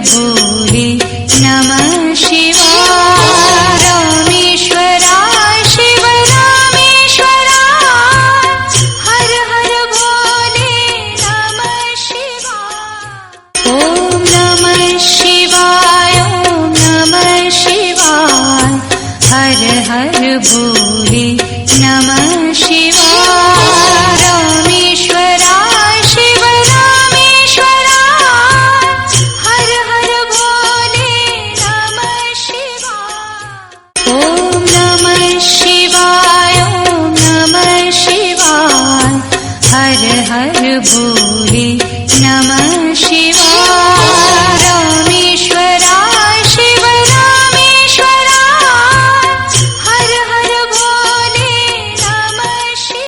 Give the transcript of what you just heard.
भोले नमः शिवाय। रामेश्वराय शिव रामेश्वराय, हर हर भोले नमः शिवाय। ॐ नमः शिवाय, ॐ नमः शिवाय, हर हर भोले नमः शिवाय। रामेश्वराय शिव रामेश्वराय, हर हर भोले नमः शिवाय। ॐ नमः शिवाय, ॐ नमः शिवाय, हर हर भोले